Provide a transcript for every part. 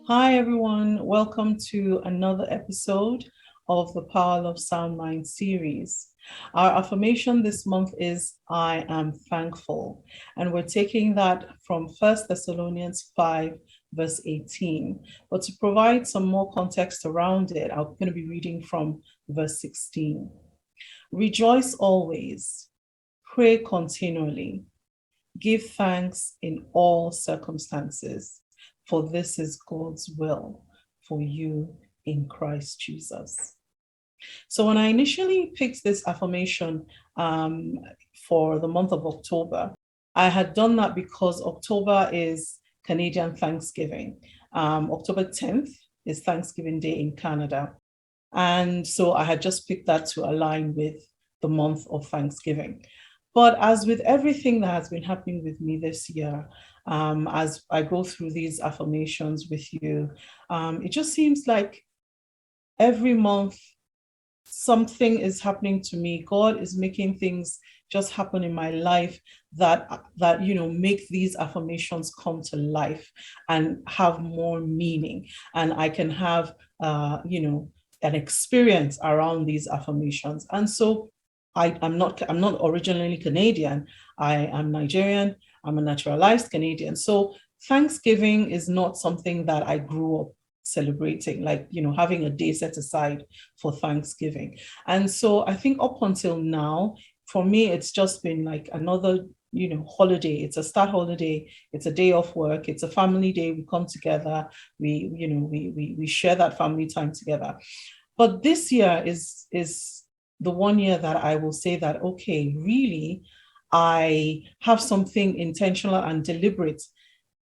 Hi, everyone. Welcome to another episode of the Power of Sound Mind series. Our affirmation this month is I am thankful. And we're taking that from 1 Thessalonians 5, verse 18. But to provide some more context around it, I'm going to be reading from verse 16. Rejoice always, pray continually, give thanks in all circumstances, for this is God's will for you in Christ Jesus. So when I initially picked this affirmation for the month of October, I had done that because October is Canadian Thanksgiving. October 10th is Thanksgiving Day in Canada. And so I had just picked that to align with the month of Thanksgiving. But as with everything that has been happening with me this year, as I go through these affirmations with you, it just seems like every month something is happening to me. God is making things just happen in my life that make these affirmations come to life and have more meaning, and I can have an experience around these affirmations. And so I'm not originally Canadian. I am Nigerian. I'm a naturalized Canadian. So Thanksgiving is not something that I grew up celebrating, like, having a day set aside for Thanksgiving. And so I think up until now, for me, it's just been like another, holiday. It's a start holiday. It's a day off work. It's a family day. We come together. We share that family time together. But this year is the one year that I will say that, okay, really, I have something intentional and deliberate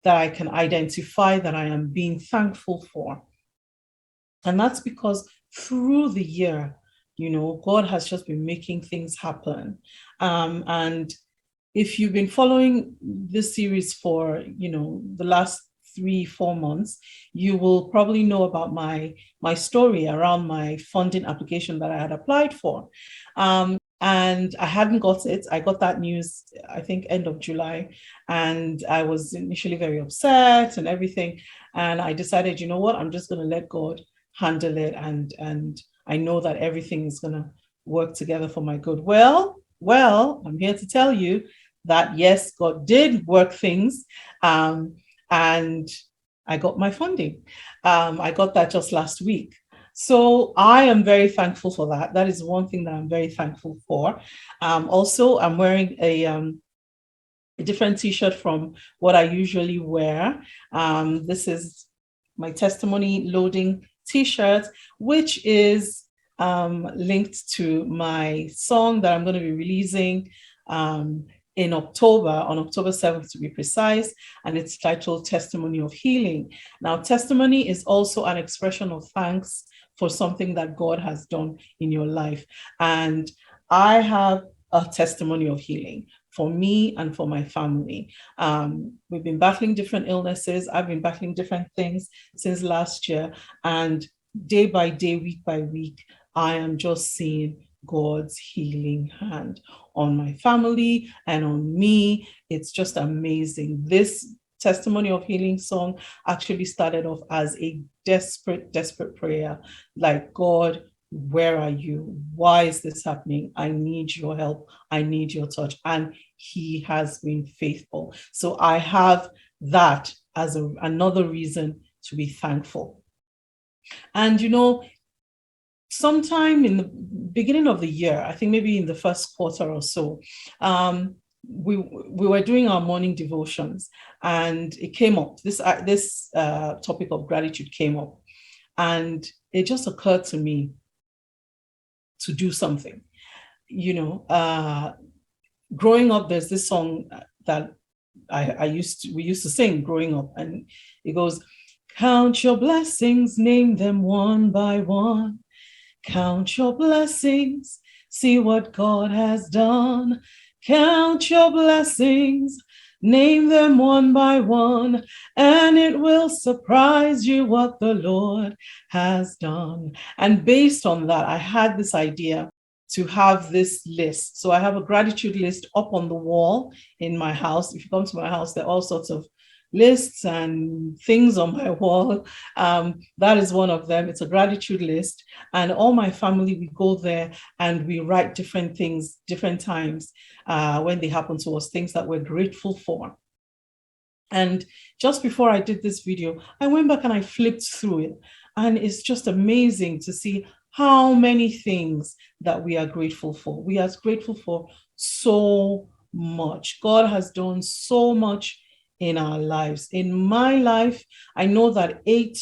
that I can identify that I am being thankful for. And that's because through the year, God has just been making things happen. And if you've been following this series for, the last 3-4 months, you will probably know about my story around my funding application that I had applied for. And I hadn't got it. I got that news, I think, end of July. And I was initially very upset and everything. And I decided, you know what, I'm just going to let God handle it. And I know that everything is going to work together for my good. Well, I'm here to tell you that, yes, God did work things. And I got my funding. I got that just last week. So I am very thankful for that. That is one thing that I'm very thankful for. Also, I'm wearing a different t-shirt from what I usually wear. This is my testimony loading t-shirt, which is linked to my song that I'm going to be releasing in October, on October 7th to be precise, and it's titled Testimony of Healing. Now, testimony is also an expression of thanks for something that God has done in your life. And I have a testimony of healing for me and for my family. We've been battling different illnesses. I've been battling different things since last year. And day by day, week by week, I am just seeing God's healing hand on my family and on me. It's just amazing. This testimony of healing song actually started off as a desperate prayer, like, God, where are you? Why is this happening? I need your help. I need your touch. And he has been faithful. So I have that as another reason to be thankful. And sometime in the beginning of the year, I think maybe in the first quarter or so, we were doing our morning devotions, and it came up. This topic of gratitude came up, and it just occurred to me to do something. Growing up, there's this song that we used to sing growing up, and it goes, "Count your blessings, name them one by one. Count your blessings, see what God has done. Count your blessings, name them one by one, and it will surprise you what the Lord has done." And based on that, I had this idea to have this list. So I have a gratitude list up on the wall in my house. If you come to my house, there are all sorts of lists and things on my wall. That is one of them. It's a gratitude list. And all my family, we go there and we write different things, different times when they happen to us, things that we're grateful for. And just before I did this video, I went back and I flipped through it. And it's just amazing to see how many things that we are grateful for. We are grateful for so much. God has done so much in our lives. In my life, I know that 8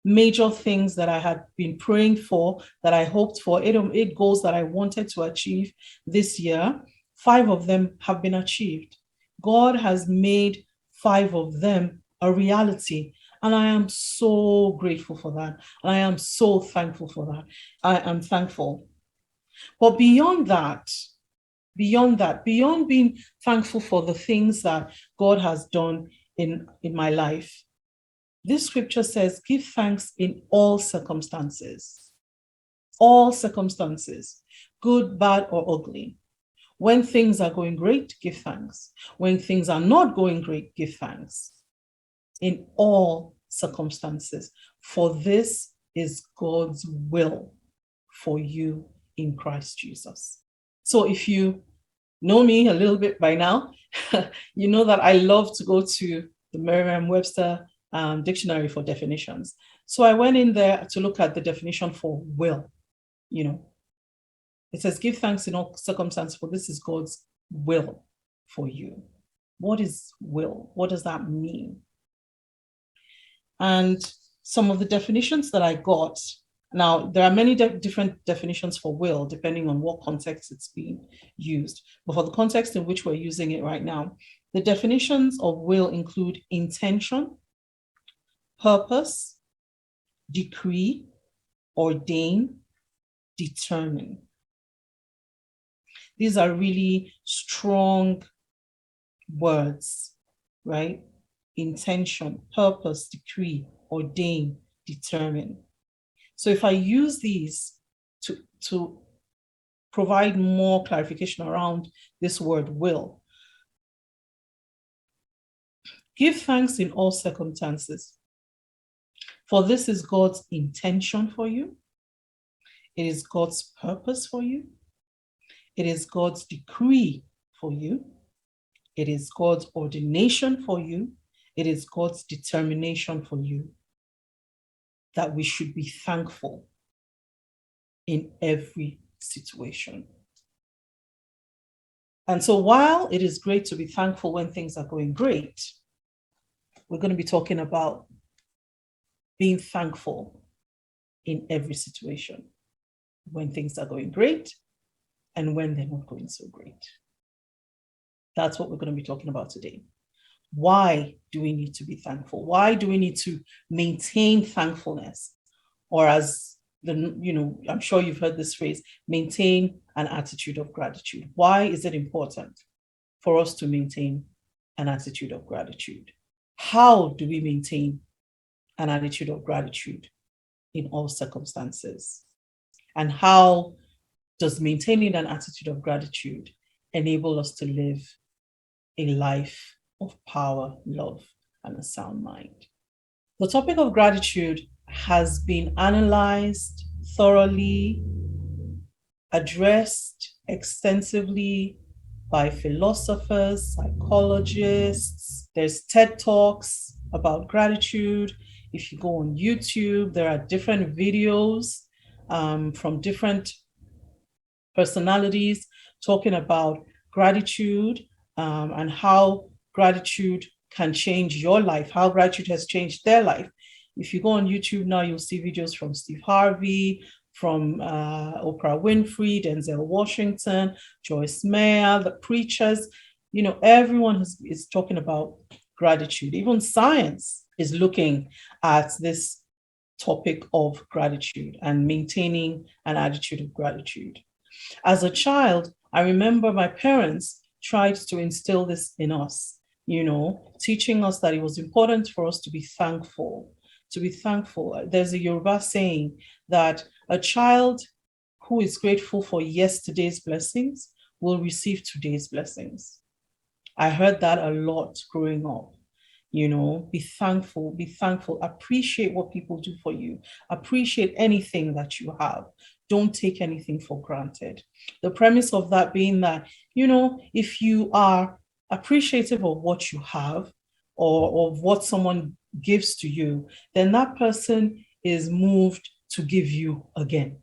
major things that I had been praying for, that I hoped for, 8 goals that I wanted to achieve this year, 5 of them have been achieved. God has made 5 of them a reality. And I am so grateful for that. And I am so thankful for that. I am thankful. But beyond beyond being thankful for the things that God has done in my life, this scripture says, give thanks in all circumstances. All circumstances, good, bad, or ugly. When things are going great, give thanks. When things are not going great, give thanks. In all circumstances, for this is God's will for you in Christ Jesus. So if you know me a little bit by now, you know that I love to go to the Merriam-Webster dictionary for definitions. So I went in there to look at the definition for will. It says, give thanks in all circumstances, for this is God's will for you. What is will? What does that mean? And some of the definitions that I got, now there are many different definitions for will, depending on what context it's being used. But for the context in which we're using it right now, the definitions of will include intention, purpose, decree, ordain, determine. These are really strong words, right? Intention, purpose, decree, ordain, determine. So if I use these to provide more clarification around this word will, give thanks in all circumstances, for this is God's intention for you. It is God's purpose for you. It is God's decree for you. It is God's ordination for you. It is God's determination for you that we should be thankful in every situation. And so while it is great to be thankful when things are going great, we're going to be talking about being thankful in every situation, when things are going great and when they're not going so great. That's what we're going to be talking about today. Why do we need to be thankful? Why do we need to maintain thankfulness? Or as I'm sure you've heard this phrase, maintain an attitude of gratitude. Why is it important for us to maintain an attitude of gratitude? How do we maintain an attitude of gratitude in all circumstances? And how does maintaining an attitude of gratitude enable us to live a life of power, love, and a sound mind? The topic of gratitude has been analyzed thoroughly, addressed extensively by philosophers, psychologists. There's TED Talks about gratitude. If you go on YouTube, there are different videos from different personalities talking about gratitude and how gratitude can change your life, how gratitude has changed their life. If you go on YouTube now, you'll see videos from Steve Harvey, from Oprah Winfrey, Denzel Washington, Joyce Meyer, the preachers. Everyone is talking about gratitude. Even science is looking at this topic of gratitude and maintaining an attitude of gratitude. As a child, I remember my parents tried to instill this in us, teaching us that it was important for us to be thankful. There's a Yoruba saying that a child who is grateful for yesterday's blessings will receive today's blessings. I heard that a lot growing up. Be thankful, appreciate what people do for you, appreciate anything that you have. Don't take anything for granted. The premise of that being that, if you are appreciative of what you have or of what someone gives to you, then that person is moved to give you again,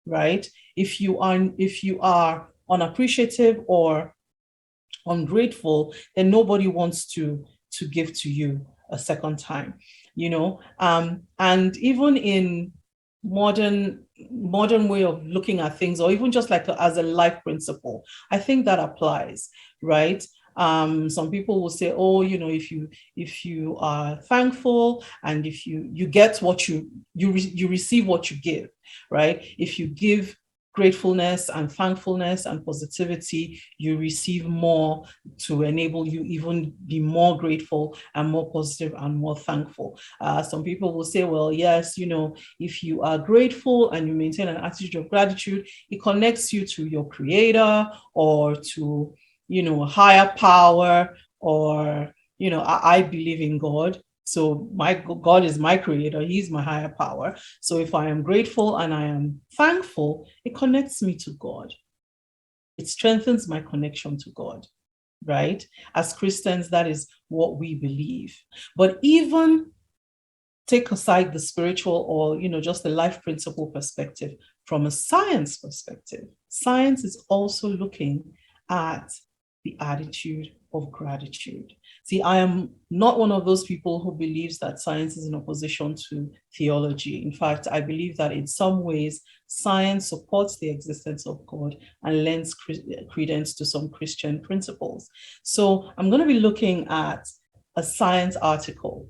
right? If you are unappreciative or ungrateful, then nobody wants to give to you a second time. And even in modern way of looking at things, or even just like as a life principle, I think that applies, right? Some people will say, oh, if you are thankful, and if you get what you receive what you give, right? If you give gratefulness and thankfulness and positivity, you receive more to enable you even be more grateful and more positive and more thankful. Some people will say, well, yes, if you are grateful and you maintain an attitude of gratitude, it connects you to your creator or to, a higher power, or, I believe in God. So my God is my creator. He's my higher power. So if I am grateful and I am thankful, it connects me to God. It strengthens my connection to God, right? As Christians, that is what we believe. But even take aside the spiritual or, just the life principle perspective, from a science perspective, science is also looking at the attitude of gratitude. See, I am not one of those people who believes that science is in opposition to theology. In fact, I believe that in some ways, science supports the existence of God and lends credence to some Christian principles. So I'm going to be looking at a science article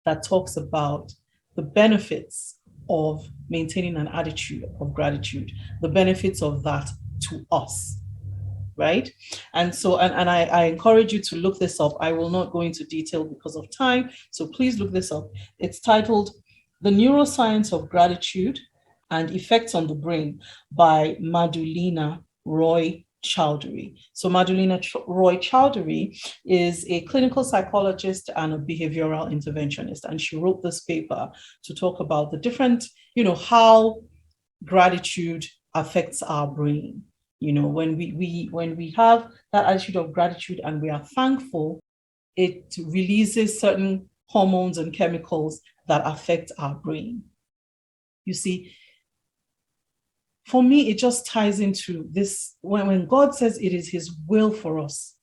that talks about the benefits of maintaining an attitude of gratitude, the benefits of that to us, right? And so, and I encourage you to look this up. I will not go into detail because of time, so please look this up. It's titled The Neuroscience of Gratitude and Effects on the Brain by Madhulika Roy Chowdhury. So Madhulika Roy Chowdhury is a clinical psychologist and a behavioral interventionist, and she wrote this paper to talk about the different, how gratitude affects our brain. When we have that attitude of gratitude and we are thankful, it releases certain hormones and chemicals that affect our brain. You see, for me, it just ties into this. When God says it is his will for us,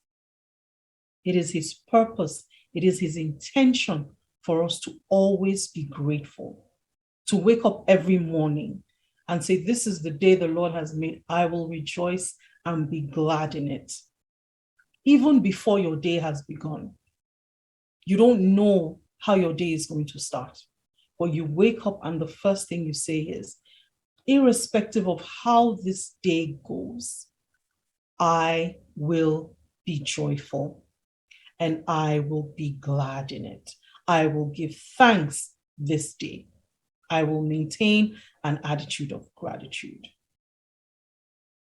it is his purpose, it is his intention for us to always be grateful, to wake up every morning and say, this is the day the Lord has made. I will rejoice and be glad in it. Even before your day has begun. You don't know how your day is going to start, but you wake up and the first thing you say is, irrespective of how this day goes, I will be joyful and I will be glad in it. I will give thanks this day. I will maintain an attitude of gratitude.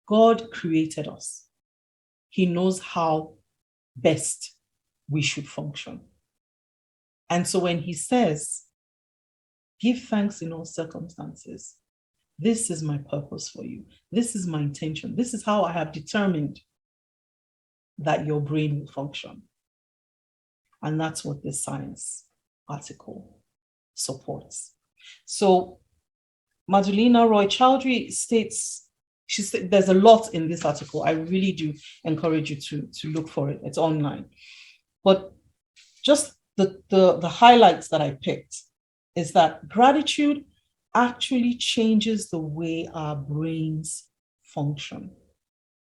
God created us. He knows how best we should function. And so when he says, give thanks in all circumstances, this is my purpose for you. This is my intention. This is how I have determined that your brain will function. And that's what this science article supports. So Madhulika Roy Chowdhury states, there's a lot in this article. I really do encourage you to look for it. It's online. But just the highlights that I picked is that gratitude actually changes the way our brains function.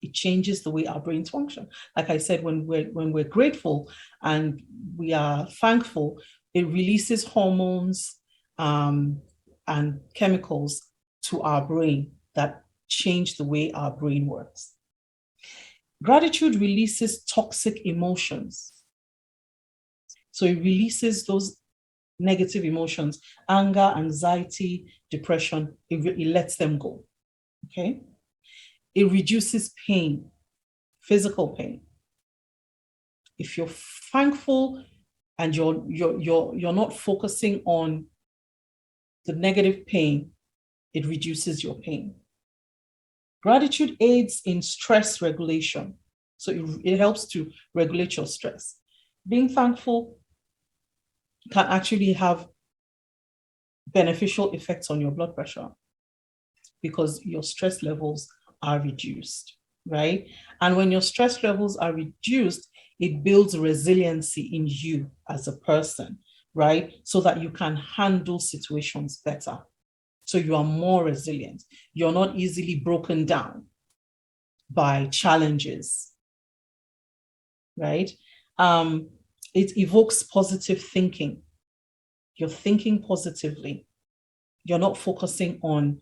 It changes the way our brains function. Like I said, when we're grateful and we are thankful, it releases hormones and chemicals to our brain that change the way our brain works. Gratitude releases toxic emotions. So it releases those negative emotions, anger, anxiety, depression, it lets them go, okay? It reduces pain, physical pain. If you're thankful and you're not focusing on the negative pain, it reduces your pain. Gratitude aids in stress regulation. So it helps to regulate your stress. Being thankful can actually have beneficial effects on your blood pressure because your stress levels are reduced, right? And when your stress levels are reduced, it builds resiliency in you as a person, right? So that you can handle situations better. So you are more resilient. You're not easily broken down by challenges, right? It evokes positive thinking. You're thinking positively. You're not focusing on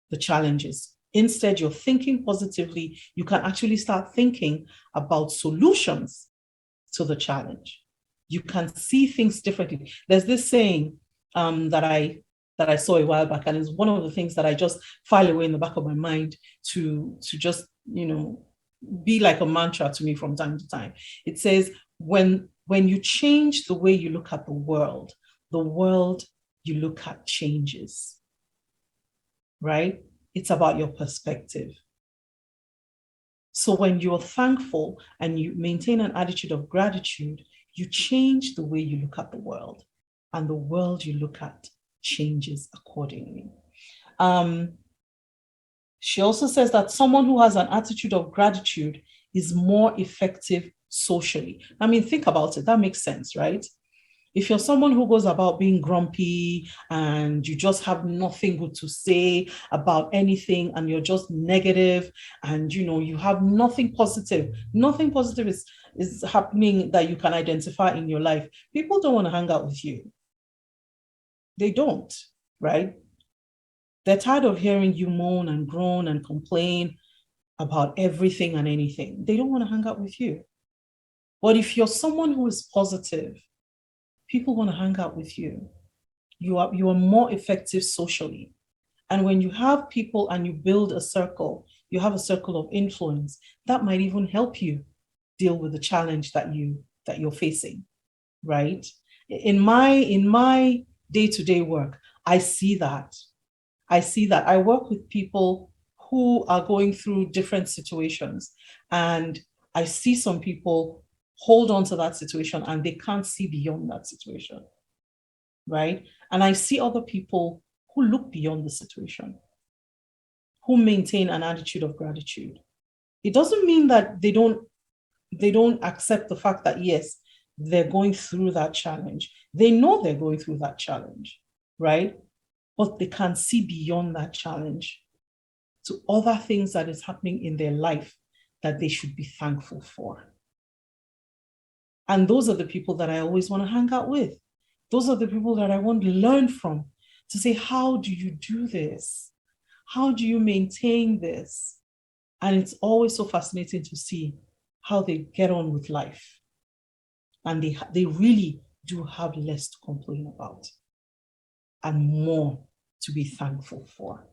the challenges. Instead, you're thinking positively. You can actually start thinking about solutions to the challenge. You can see things differently. There's this saying that I saw a while back, and it's one of the things that I just file away in the back of my mind to just, be like a mantra to me from time to time. It says, when you change the way you look at the world you look at changes, right? It's about your perspective. So when you're thankful and you maintain an attitude of gratitude, you change the way you look at the world, and the world you look at changes accordingly. She also says that someone who has an attitude of gratitude is more effective socially. I mean, think about it. That makes sense, right? If you're someone who goes about being grumpy and you just have nothing good to say about anything and you're just negative and you have nothing positive is happening that you can identify in your life, people don't want to hang out with you. They don't, right? They're tired of hearing you moan and groan and complain about everything and anything. They don't want to hang out with you. But if you're someone who is positive, people want to hang out with you. You are more effective socially. And when you have people and you build a circle, you have a circle of influence, that might even help you deal with the challenge that you're facing, right? In my day-to-day work, I see that. I work with people who are going through different situations, and I see some people hold on to that situation and they can't see beyond that situation, right? And I see other people who look beyond the situation, who maintain an attitude of gratitude. It doesn't mean that they don't accept the fact that, yes, they're going through that challenge. They know they're going through that challenge, right? But they can see beyond that challenge to other things that is happening in their life that they should be thankful for. And those are the people that I always want to hang out with. Those are the people that I want to learn from, to say, how do you do this? How do you maintain this? And it's always so fascinating to see how they get on with life. And they really do have less to complain about and more to be thankful for.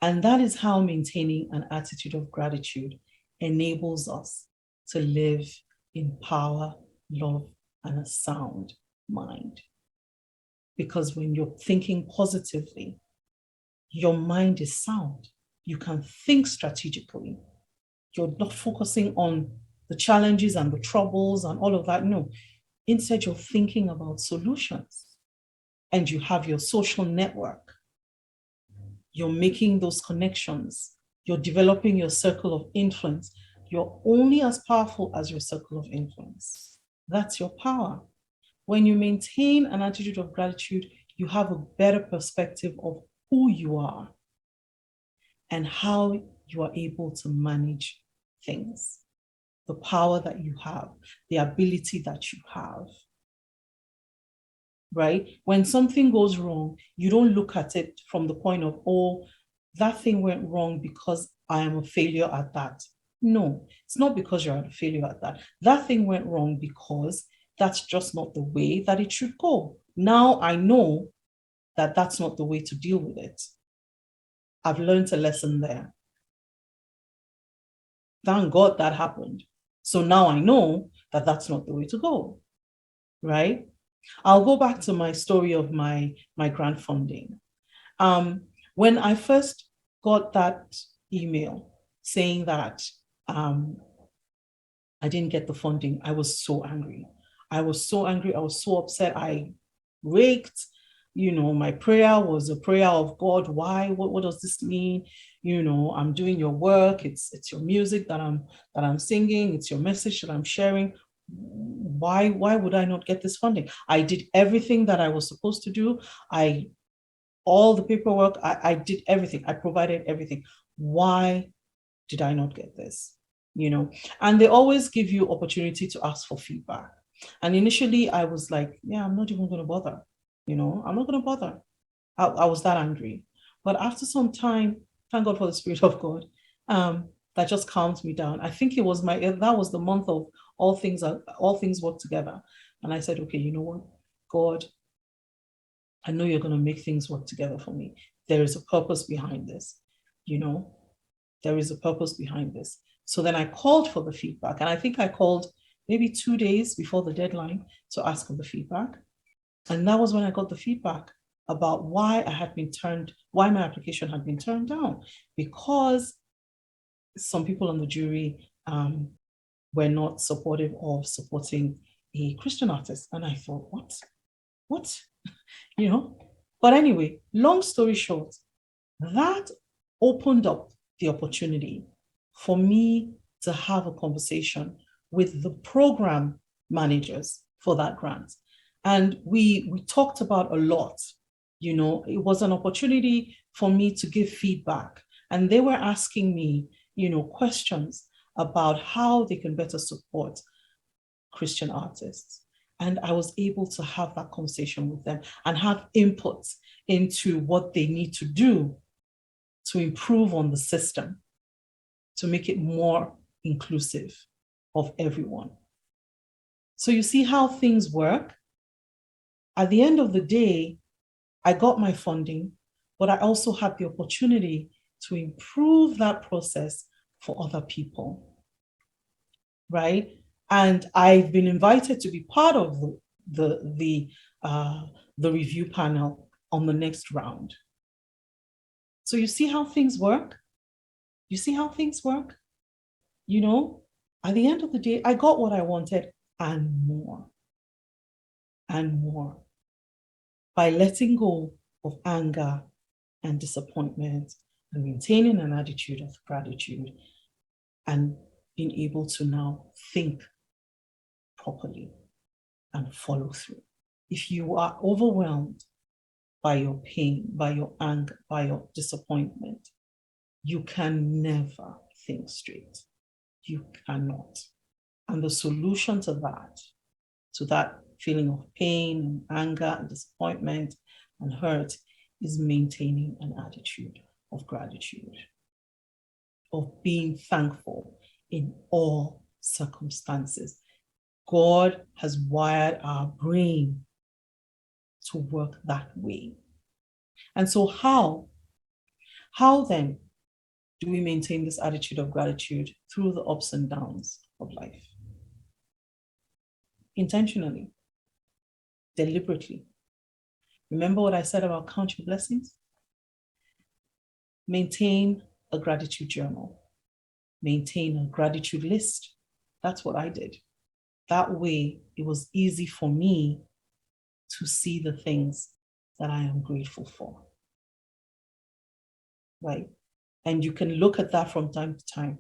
And that is how maintaining an attitude of gratitude enables us to live in power, love, and a sound mind. Because when you're thinking positively, your mind is sound. You can think strategically. You're not focusing on the challenges and the troubles and all of that. No. Instead, you're thinking about solutions. And you have your social network. You're making those connections. You're developing your circle of influence. You're only as powerful as your circle of influence. That's your power. When you maintain an attitude of gratitude, you have a better perspective of who you are and how you are able to manage things, the power that you have, the ability that you have. Right? When something goes wrong, you don't look at it from the point of, oh, that thing went wrong because I am a failure at that. No, it's not because you're a failure at that. That thing went wrong because that's just not the way that it should go. Now I know that that's not the way to deal with it. I've learned a lesson there. Thank God that happened. So now I know that that's not the way to go. right? I'll go back to my story of my grant funding. When I first got that email saying that I didn't get the funding, I was so angry. I was so angry. I was so upset. I raked, my prayer was a prayer of God. Why? What does this mean? I'm doing your work. It's your music that I'm singing. It's your message that I'm sharing. Why would I not get this funding? I did everything that I was supposed to do. All the paperwork, I did everything. I provided everything. Why did I not get this? And they always give you opportunity to ask for feedback. And initially I was like, yeah, I'm not even going to bother. I'm not going to bother. I was that angry. But after some time, thank God for the Spirit of God, that just calmed me down. I think that was the month of all things work together. And I said, okay, you know what, God, I know you're going to make things work together for me. There is a purpose behind this. There is a purpose behind this. So then I called for the feedback. And I think I called maybe 2 days before the deadline to ask for the feedback. And that was when I got the feedback about why my application had been turned down, because some people on the jury were not supportive of supporting a Christian artist. And I thought, what? But anyway, long story short, that opened up the opportunity for me to have a conversation with the program managers for that grant. And we talked about a lot. It was an opportunity for me to give feedback. And they were asking me, questions about how they can better support Christian artists. And I was able to have that conversation with them and have input into what they need to do to improve on the system, to make it more inclusive of everyone. So you see how things work. At the end of the day, I got my funding, but I also had the opportunity to improve that process for other people, right? And I've been invited to be part of the review panel on the next round. So you see how things work? You see how things work? At the end of the day, I got what I wanted and more. And more. By letting go of anger and disappointment and maintaining an attitude of gratitude and being able to now think properly and follow through. If you are overwhelmed by your pain, by your anger, by your disappointment, you can never think straight. You cannot. And the solution to that feeling of pain and anger and disappointment and hurt, is maintaining an attitude of gratitude, of being thankful in all circumstances. God has wired our brain to work that way. And so how then do we maintain this attitude of gratitude through the ups and downs of life? Intentionally, deliberately. Remember what I said about count your blessings? Maintain a gratitude journal. Maintain a gratitude list. That's what I did. That way, it was easy for me to see the things that I am grateful for. Right? And you can look at that from time to time.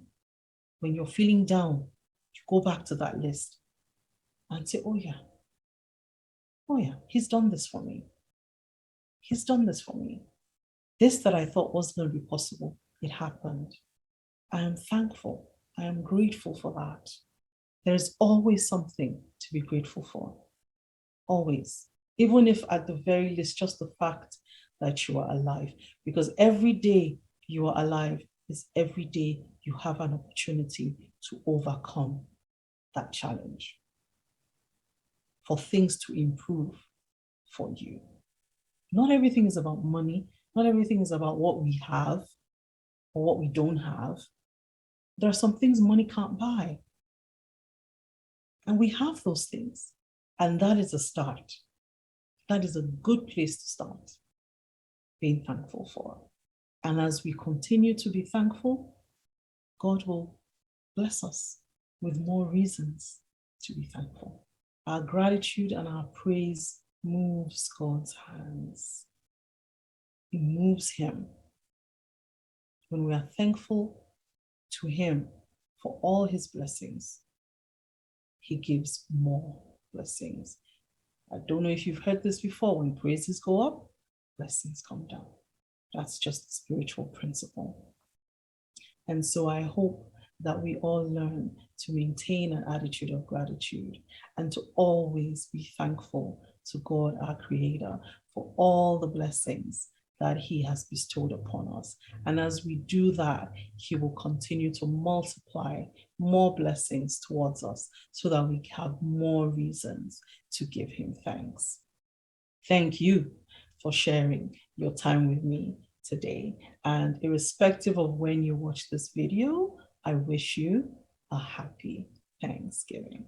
When you're feeling down, you go back to that list and say, oh yeah, he's done this for me. He's done this for me. This that I thought wasn't going to be possible, it happened. I am thankful. I am grateful for that. There's always something to be grateful for. Always. Even if at the very least, just the fact that you are alive. Because every day you are alive is every day you have an opportunity to overcome that challenge, for things to improve for you. Not everything is about money. Not everything is about what we have or what we don't have. There are some things money can't buy. And we have those things. And that is a start. That is a good place to start being thankful for. And as we continue to be thankful, God will bless us with more reasons to be thankful. Our gratitude and our praise moves God's hands. It moves Him. When we are thankful to Him for all His blessings, He gives more blessings. I don't know if you've heard this before. When praises go up, blessings come down. That's just a spiritual principle. And so I hope that we all learn to maintain an attitude of gratitude and to always be thankful to God, our Creator, for all the blessings that He has bestowed upon us. And as we do that, He will continue to multiply more blessings towards us so that we have more reasons to give Him thanks. Thank you for sharing your time with me today. And irrespective of when you watch this video, I wish you a happy Thanksgiving.